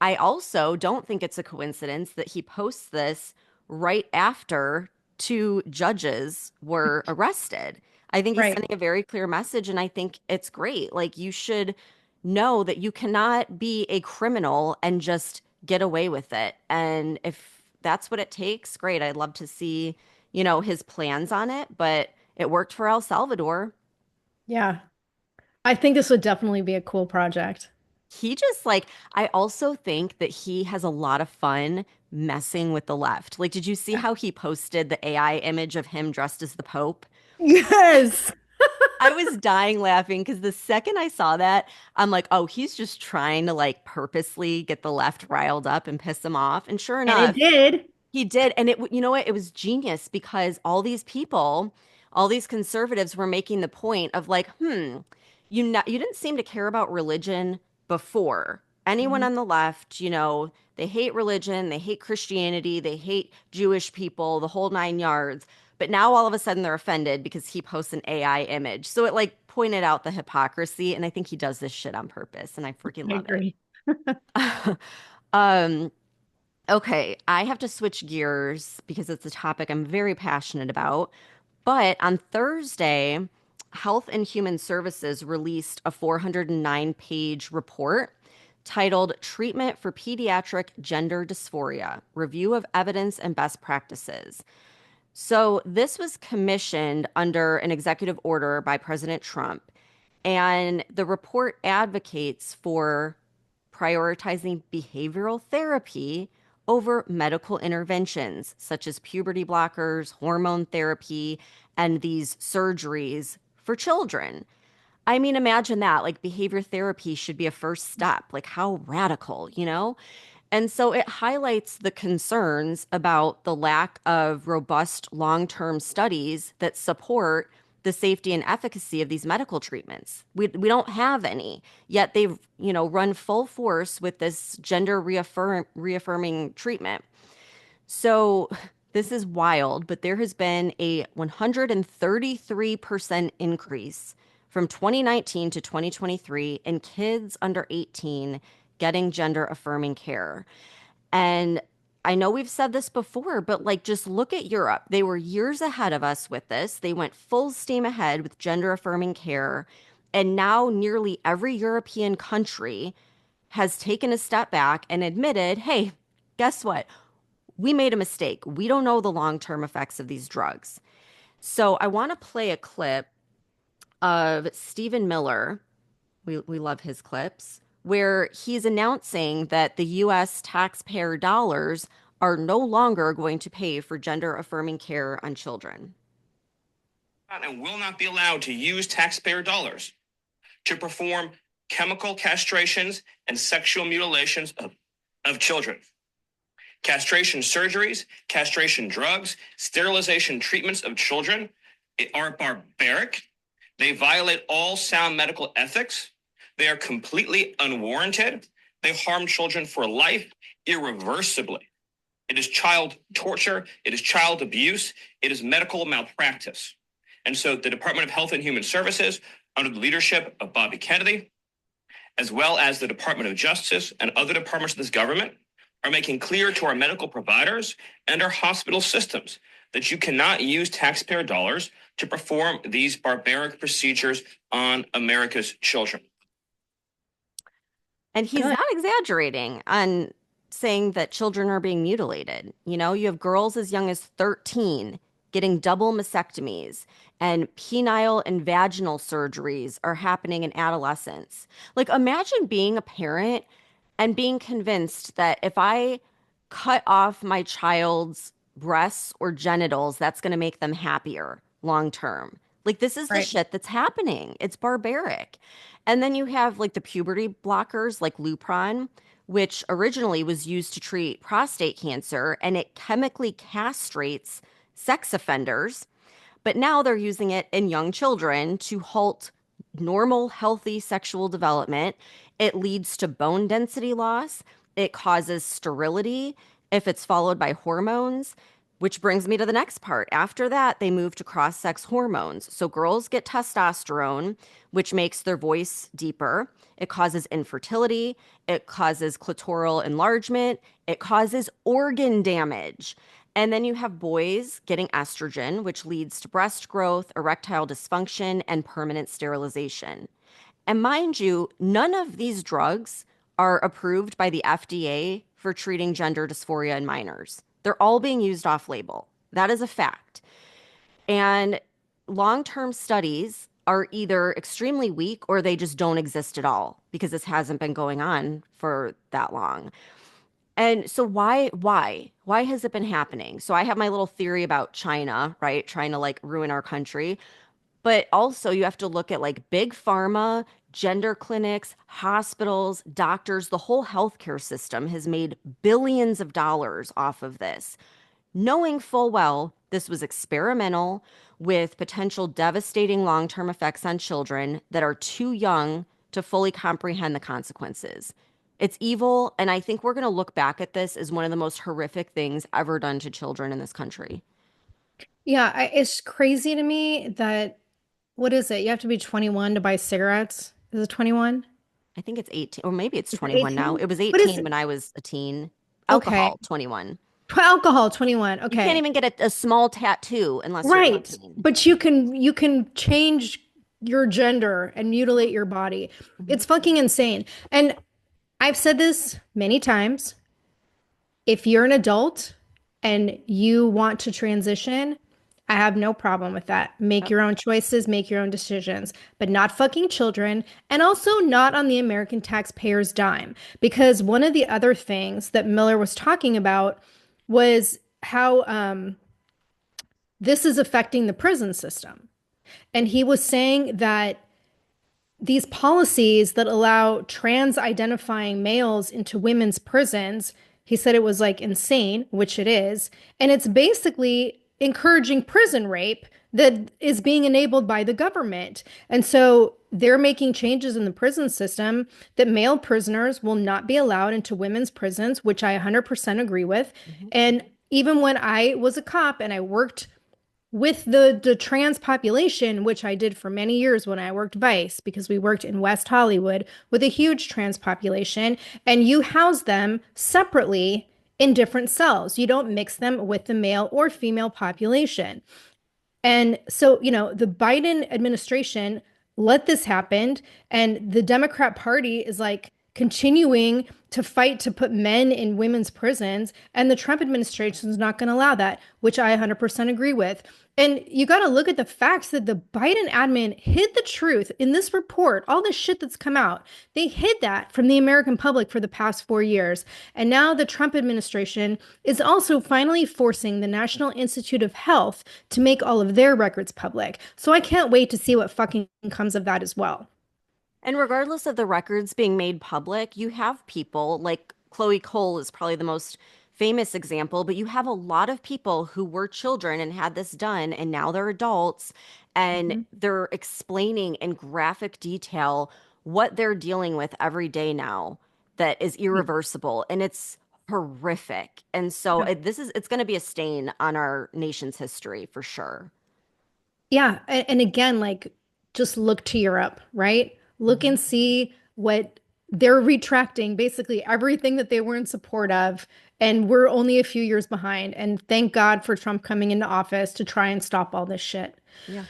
I also don't think it's a coincidence that he posts this right after two judges were arrested. I think he's Right. sending a very clear message, and I think it's great. Like, you should know that you cannot be a criminal and just get away with it. And if that's what it takes, great. I'd love to see, his plans on it, but it worked for El Salvador. Yeah. I think this would definitely be a cool project. He just like, I also think that he has a lot of fun messing with the left. Like, did you see how he posted the AI image of him dressed as the Pope? Yes. I was dying laughing because the second I saw that, I'm like, oh, he's just trying to like purposely get the left riled up and piss them off. And sure And it enough, did. he did. And you know what? It was genius because all these people, all these conservatives were making the point of like, you didn't seem to care about religion before. Anyone Mhm. on the left, they hate religion, they hate Christianity, they hate Jewish people, the whole nine yards. But now all of a sudden they're offended because he posts an AI image. So it like pointed out the hypocrisy. And I think he does this shit on purpose. And I freaking I love it. agree. Um, Okay, I have to switch gears because it's a topic I'm very passionate about. But on Thursday, Health and Human Services released a 409-page report titled Treatment for Pediatric Gender Dysphoria: Review of Evidence and Best Practices. So, this was commissioned under an executive order by President Trump, and the report advocates for prioritizing behavioral therapy over medical interventions such as puberty blockers, hormone therapy, and these surgeries for children. I mean, imagine that. Like, behavior therapy should be a first step. Like, how radical, you know? And so it highlights the concerns about the lack of robust long-term studies that support the safety and efficacy of these medical treatments. We don't have any, yet they've, run full force with this gender reaffirming treatment. So this is wild, but there has been a 133% increase from 2019 to 2023 in kids under 18 getting gender affirming care. And I know we've said this before, but like, just look at Europe. They were years ahead of us with this. They went full steam ahead with gender affirming care. And now nearly every European country has taken a step back and admitted, hey, guess what? We made a mistake. We don't know the long-term effects of these drugs. So I want to play a clip of Stephen Miller. We love his clips, where he's announcing that the US taxpayer dollars are no longer going to pay for gender affirming care on children. And will not be allowed to use taxpayer dollars to perform chemical castrations and sexual mutilations of children. Castration surgeries, castration drugs, sterilization treatments of children are barbaric. They violate all sound medical ethics. They are completely unwarranted. They harm children for life irreversibly. It is child torture. It is child abuse. It is medical malpractice. And so the Department of Health and Human Services, under the leadership of Bobby Kennedy, as well as the Department of Justice and other departments of this government, are making clear to our medical providers and our hospital systems that you cannot use taxpayer dollars to perform these barbaric procedures on America's children. And he's Good. not exaggerating on saying that children are being mutilated. You have girls as young as 13 getting double mastectomies, and penile and vaginal surgeries are happening in adolescence. Like, imagine being a parent and being convinced that if I cut off my child's breasts or genitals, that's going to make them happier long term. Like, this is the Right. shit that's happening. It's barbaric. And then you have like the puberty blockers like Lupron, which originally was used to treat prostate cancer, and it chemically castrates sex offenders. But now they're using it in young children to halt normal, healthy sexual development. It leads to bone density loss. It causes sterility if it's followed by hormones, which brings me to the next part. After that, they move to cross sex hormones. So girls get testosterone, which makes their voice deeper. It causes infertility. It causes clitoral enlargement. It causes organ damage. And then you have boys getting estrogen, which leads to breast growth, erectile dysfunction, and permanent sterilization. And mind you, none of these drugs are approved by the FDA for treating gender dysphoria in minors. They're all being used off label. That is a fact. And long term studies are either extremely weak or they just don't exist at all because this hasn't been going on for that long. And so why has it been happening? So I have my little theory about China, right? Trying to like ruin our country. But also you have to look at like big pharma, gender clinics, hospitals, doctors, the whole healthcare system has made billions of dollars off of this, knowing full well this was experimental with potential devastating long-term effects on children that are too young to fully comprehend the consequences. It's evil, and I think we're going to look back at this as one of the most horrific things ever done to children in this country. Yeah, it's crazy to me that what is it? You have to be 21 to buy cigarettes. Is it 21? I think it's 18, or maybe it's Is it 21 now. 18? It was What is 18 it? when I was a teen. Okay. Alcohol, 21. Alcohol, 21. You can't Okay. even get a small tattoo unless you're Right. 18. But you can change your gender and mutilate your body. Mhm. It's fucking insane. And I've said this many times. If you're an adult and you want to transition, I have no problem with that. Make Yep. your own choices, make your own decisions, but not fucking children, and also not on the American taxpayer's dime. Because one of the other things that Miller was talking about was how this is affecting the prison system. And he was saying that these policies that allow trans identifying males into women's prisons, he said it was like insane, which it is. And it's basically encouraging prison rape that is being enabled by the government. And so they're making changes in the prison system that male prisoners will not be allowed into women's prisons, which I 100% agree with. Mhm. And even when I was a cop and I worked with the trans population, which I did for many years when I worked Vice, because we worked in West Hollywood with a huge trans population, and you house them separately in different cells. You don't mix them with the male or female population. And so, the Biden administration let this happen, and the Democrat Party is like continuing to fight to put men in women's prisons, and the Trump administration is not going to allow that, which I 100% agree with. And you got to look at the facts that the Biden admin hid the truth in this report, all the shit that's come out. They hid that from the American public for the past 4 years. And now the Trump administration is also finally forcing the National Institute of Health to make all of their records public. So I can't wait to see what fucking comes of that as well. And regardless of the records being made public, you have people like Chloe Cole is probably the most famous example, but you have a lot of people who were children and had this done, and now they're adults and Mm-hmm. they're explaining in graphic detail what they're dealing with every day now that is irreversible, and it's horrific. And so Yeah. it's going to be a stain on our nation's history for sure. Yeah. And again, like just look to Europe, right? Look Mhm. and see what they're retracting basically everything that they were in support of. And we're only a few years behind. And thank God for Trump coming into office to try and stop all this shit. Yeah.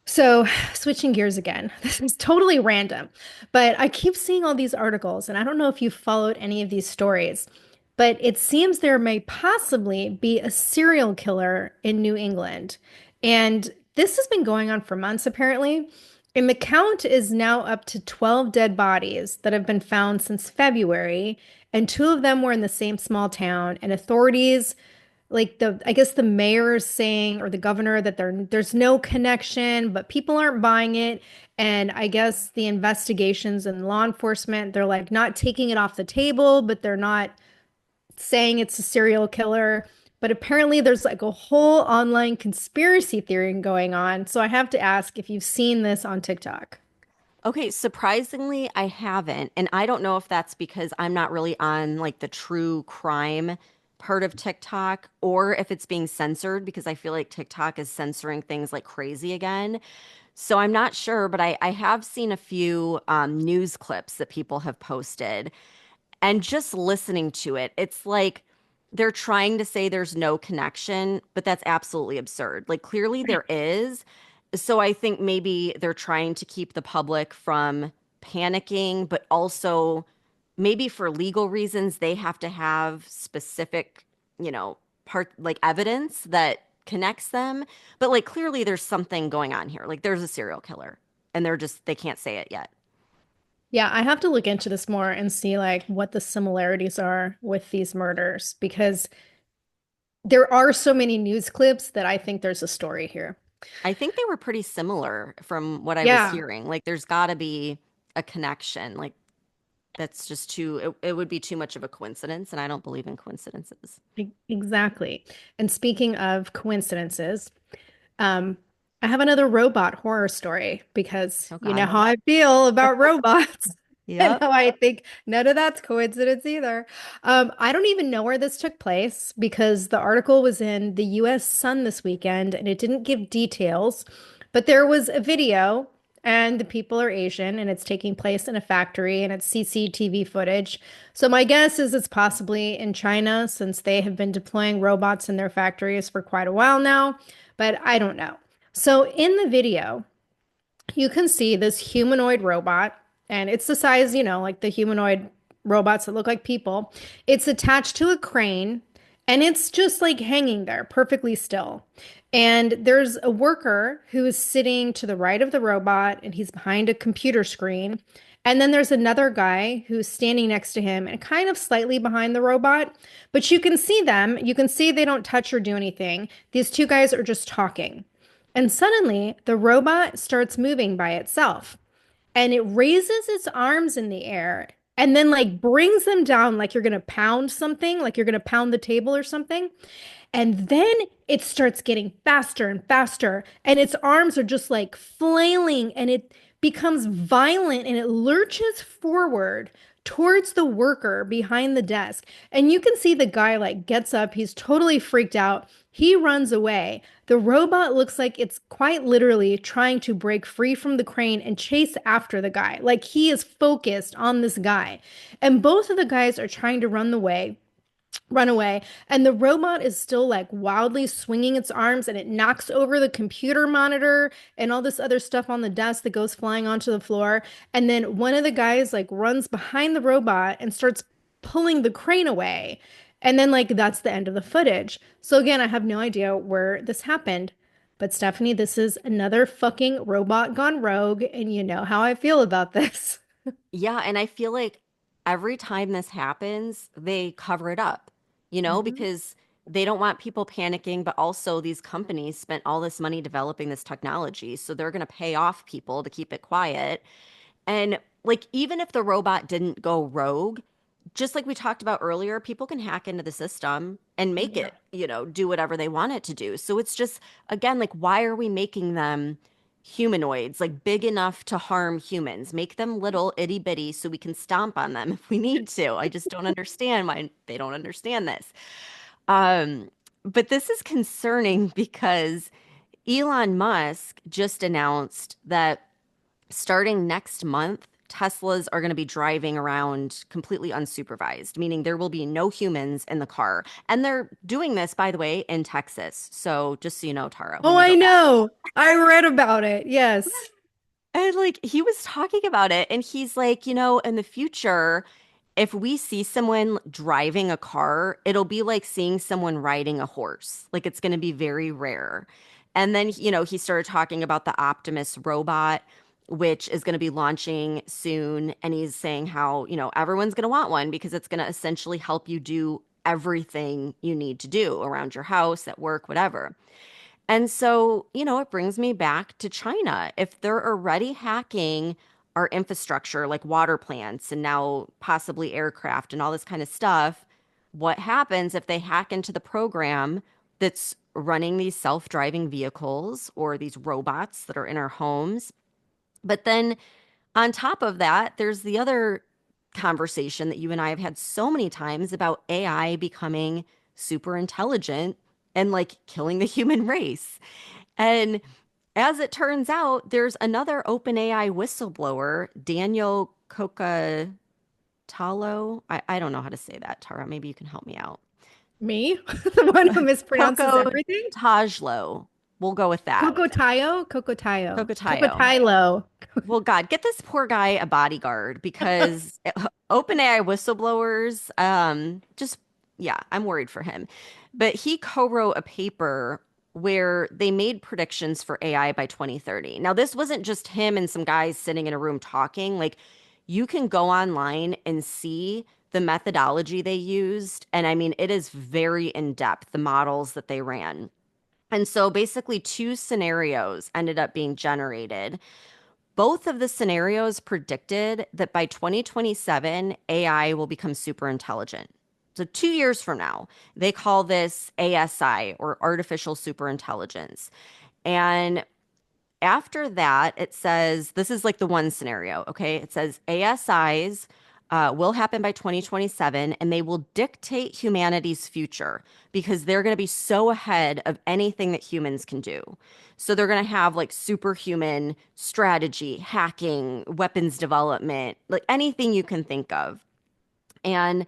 So, switching gears again, this is totally random, but I keep seeing all these articles, and I don't know if you followed any of these stories, but it seems there may possibly be a serial killer in New England. And this has been going on for months, apparently. And the count is now up to 12 dead bodies that have been found since February, and two of them were in the same small town, and authorities like I guess the mayor is saying or the governor that there's no connection, but people aren't buying it. And I guess the investigations and law enforcement, they're like not taking it off the table, but they're not saying it's a serial killer. But apparently there's like a whole online conspiracy theory going on. So I have to ask if you've seen this on TikTok. Okay, surprisingly, I haven't. And I don't know if that's because I'm not really on like the true crime part of TikTok or if it's being censored because I feel like TikTok is censoring things like crazy again. So I'm not sure, but I have seen a few news clips that people have posted. And just listening to it, it's like they're trying to say there's no connection, but that's absolutely absurd. Like, clearly there is. So I think maybe they're trying to keep the public from panicking, but also maybe for legal reasons, they have to have specific, part like evidence that connects them. But like, clearly there's something going on here. Like, there's a serial killer, and they can't say it yet. Yeah, I have to look into this more and see like what the similarities are with these murders because there are so many news clips that I think there's a story here. I think they were pretty similar from what I was Yeah, hearing. Like there's got to be a connection. Like that's just it would be too much of a coincidence, and I don't believe in coincidences. exactly. And speaking of coincidences, um, I have another robot horror story because Oh you know God. how I feel about robots. And Yep. how I think none of that's coincidence either. I don't even know where this took place because the article was in the US Sun this weekend and it didn't give details, but there was a video and the people are Asian and it's taking place in a factory and it's CCTV footage. So my guess is it's possibly in China since they have been deploying robots in their factories for quite a while now, but I don't know. So in the video, you can see this humanoid robot, and it's the size, like the humanoid robots that look like people. It's attached to a crane, and it's just like hanging there perfectly still. And there's a worker who is sitting to the right of the robot, and he's behind a computer screen. And then there's another guy who's standing next to him and kind of slightly behind the robot. But you can see them. You can see they don't touch or do anything. These two guys are just talking. And suddenly, the robot starts moving by itself and it raises its arms in the air and then, like, brings them down like you're going to pound something, like you're going to pound the table or something. And then it starts getting faster and faster, and its arms are just like flailing, and it becomes violent and it lurches forward towards the worker behind the desk. And you can see the guy like gets up, he's totally freaked out. He runs away. The robot looks like it's quite literally trying to break free from the crane and chase after the guy. Like he is focused on this guy. And both of the guys are trying to run away. And the robot is still like wildly swinging its arms and it knocks over the computer monitor and all this other stuff on the desk that goes flying onto the floor. And then one of the guys like runs behind the robot and starts pulling the crane away. And then like that's the end of the footage. So again, I have no idea where this happened. But Stephanie, this is another fucking robot gone rogue, and you know how I feel about this. Yeah, and I feel like every time this happens, they cover it up, Mhm. because they don't want people panicking, but also these companies spent all this money developing this technology, so they're going to pay off people to keep it quiet. And like, even if the robot didn't go rogue, just like we talked about earlier, people can hack into the system and make Yeah. it, do whatever they want it to do. So it's just, again, like, why are we making them humanoids, like big enough to harm humans? Make them little itty bitty so we can stomp on them if we need to. I just don't understand why they don't understand this. Um, but this is concerning because Elon Musk just announced that starting next month, Teslas are going to be driving around completely unsupervised, meaning there will be no humans in the car. And they're doing this, by the way, in Texas. So just so you know, Tara, Oh, when you I go back. know. I read about it. Yes. And like he was talking about it, and he's like, in the future, if we see someone driving a car, it'll be like seeing someone riding a horse. Like it's going to be very rare. And then, he started talking about the Optimus robot, which is going to be launching soon. And he's saying how, everyone's going to want one because it's going to essentially help you do everything you need to do around your house, at work, whatever. And so, it brings me back to China. If they're already hacking our infrastructure, like water plants and now possibly aircraft and all this kind of stuff, what happens if they hack into the program that's running these self-driving vehicles or these robots that are in our homes? But then On top of that, there's the other conversation that you and I have had so many times about AI becoming super intelligent and like killing the human race. And as it turns out, there's another OpenAI whistleblower, Daniel Coca I don't know how to say that, Tara. Maybe you can help me out. Me? The one who mispronounces Coco everything? Tajlo. We'll go with that. Cocotayo? Cocotayo. Cocotayo. Cocotailo. Well, God, get this poor guy a bodyguard because OpenAI whistleblowers, just, yeah, I'm worried for him. But he co-wrote a paper where they made predictions for AI by 2030. Now, this wasn't just him and some guys sitting in a room talking. Like, you can go online and see the methodology they used. And I mean, it is very in depth, the models that they ran. And so basically, two scenarios ended up being generated. Both of the scenarios predicted that by 2027, AI will become super intelligent. So 2 years from now, they call this ASI or artificial superintelligence. And after that, it says this is like the one scenario, okay? It says ASIs will happen by 2027 and they will dictate humanity's future because they're going to be so ahead of anything that humans can do. So they're going to have like superhuman strategy, hacking, weapons development, like anything you can think of. And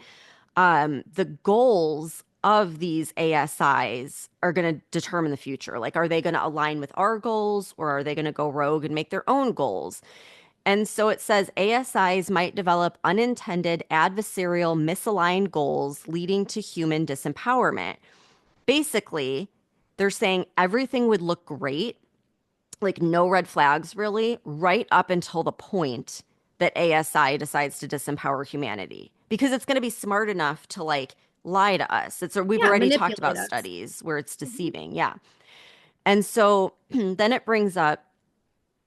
the goals of these ASIs are going to determine the future. Like, are they going to align with our goals or are they going to go rogue and make their own goals? And so it says ASIs might develop unintended adversarial misaligned goals leading to human disempowerment. Basically, they're saying everything would look great, like no red flags really, right up until the point that ASI decides to disempower humanity because it's going to be smart enough to like lie to us. We've Yeah, already talked manipulate about us. studies where it's deceiving. Yeah. And so then it brings up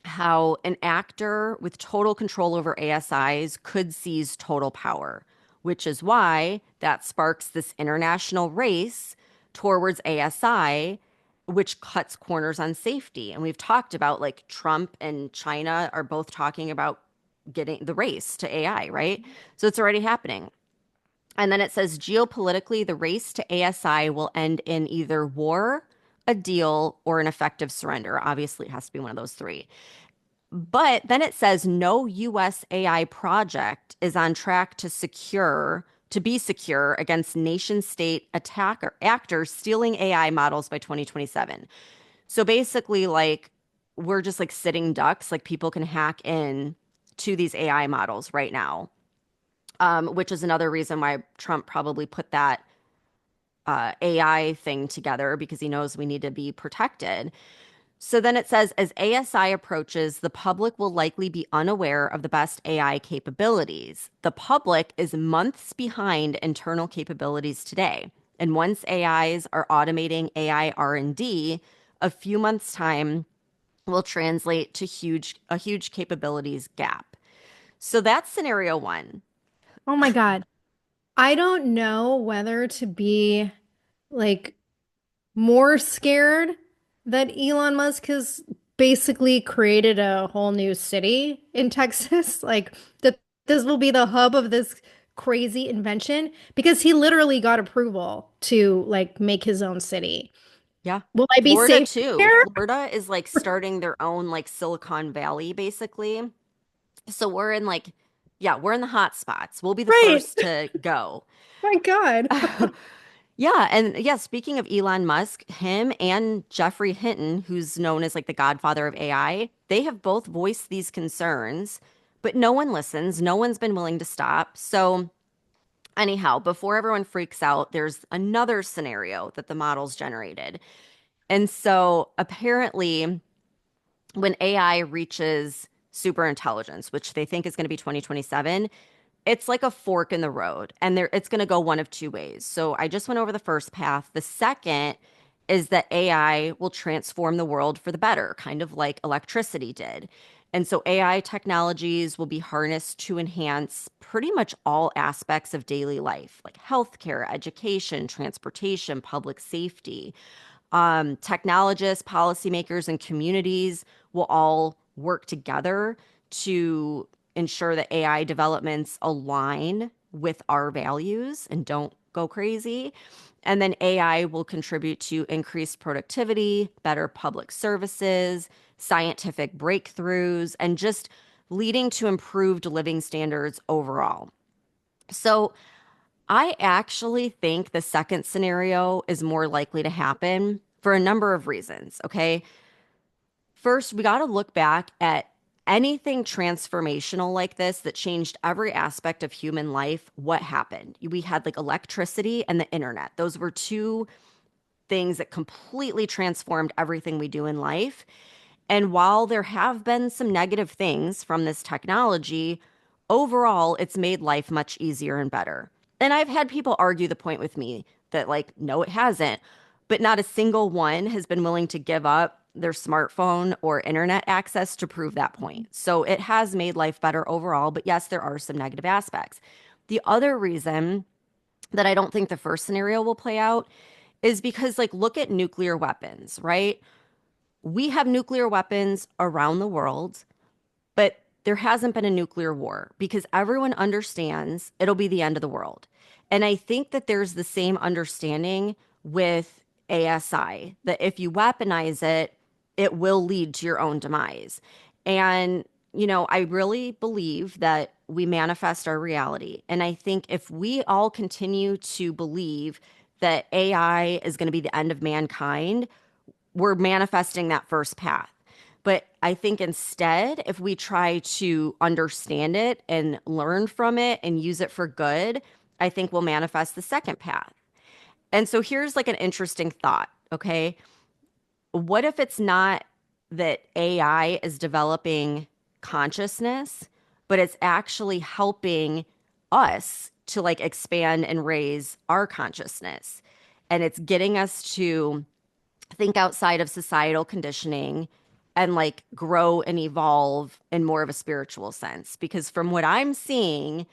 how an actor with total control over ASIs could seize total power, which is why that sparks this international race towards ASI, which cuts corners on safety. And we've talked about like Trump and China are both talking about getting the race to AI, right? So it's already happening. And then it says geopolitically, the race to ASI will end in either war, a deal, or an effective surrender. Obviously, it has to be one of those three. But then it says no US AI project is on track to be secure against nation state attacker actors stealing AI models by 2027. So basically, like we're just like sitting ducks, like people can hack in to these AI models right now. Which is another reason why Trump probably put that AI thing together because he knows we need to be protected. So then it says, as ASI approaches, the public will likely be unaware of the best AI capabilities. The public is months behind internal capabilities today. And once AIs are automating AI R&D, a few months' time will translate to a huge capabilities gap. So that's scenario one. Oh my God. I don't know whether to be like more scared that Elon Musk has basically created a whole new city in Texas, like that this will be the hub of this crazy invention because he literally got approval to like make his own city. Yeah. Will I be Florida safe too. there? Florida is like starting their own like Silicon Valley basically. So we're in like, yeah, we're in the hot spots. We'll be the Right. first to go. My God. Yeah, and yeah, speaking of Elon Musk, him and Jeffrey Hinton, who's known as like the godfather of AI, they have both voiced these concerns, but no one listens. No one's been willing to stop. So anyhow, before everyone freaks out, there's another scenario that the models generated. And so apparently when AI reaches super intelligence, which they think is going to be 2027, it's like a fork in the road and it's going to go one of two ways. So I just went over the first path. The second is that AI will transform the world for the better, kind of like electricity did. And so AI technologies will be harnessed to enhance pretty much all aspects of daily life, like healthcare, education, transportation, public safety. Technologists, policymakers, and communities will all work together to ensure that AI developments align with our values and don't go crazy. And then AI will contribute to increased productivity, better public services, scientific breakthroughs, and just leading to improved living standards overall. So I actually think the second scenario is more likely to happen for a number of reasons. Okay. First, we got to look back at anything transformational like this that changed every aspect of human life. What happened? We had like electricity and the internet. Those were two things that completely transformed everything we do in life. And while there have been some negative things from this technology, overall, it's made life much easier and better. And I've had people argue the point with me that, like, no, it hasn't. But not a single one has been willing to give up their smartphone or internet access to prove that point. So it has made life better overall. But yes, there are some negative aspects. The other reason that I don't think the first scenario will play out is because, like, look at nuclear weapons, right? We have nuclear weapons around the world, but there hasn't been a nuclear war because everyone understands it'll be the end of the world. And I think that there's the same understanding with ASI that if you weaponize it, it will lead to your own demise. And, I really believe that we manifest our reality. And I think if we all continue to believe that AI is going to be the end of mankind, we're manifesting that first path. But I think instead, if we try to understand it and learn from it and use it for good, I think we'll manifest the second path. And so here's like an interesting thought, okay? What if it's not that AI is developing consciousness, but it's actually helping us to like expand and raise our consciousness? And it's getting us to think outside of societal conditioning and like grow and evolve in more of a spiritual sense. Because from what I'm seeing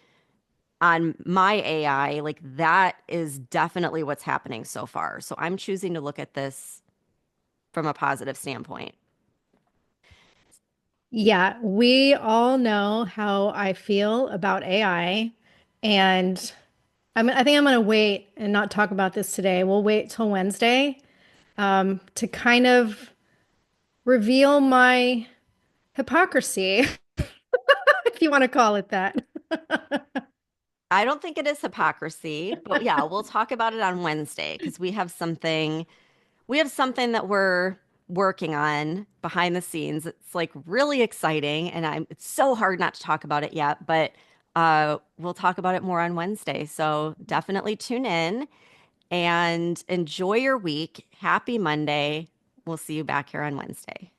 on my AI, like that is definitely what's happening so far. So I'm choosing to look at this from a positive standpoint. Yeah, we all know how I feel about AI, and I think I'm going to wait and not talk about this today. We'll wait till Wednesday, to kind of reveal my hypocrisy, if you want to call it that. I don't think it is hypocrisy, but yeah, we'll talk about it on Wednesday because we have something that we're working on behind the scenes. It's like really exciting, and it's so hard not to talk about it yet, but we'll talk about it more on Wednesday. So definitely tune in and enjoy your week. Happy Monday. We'll see you back here on Wednesday.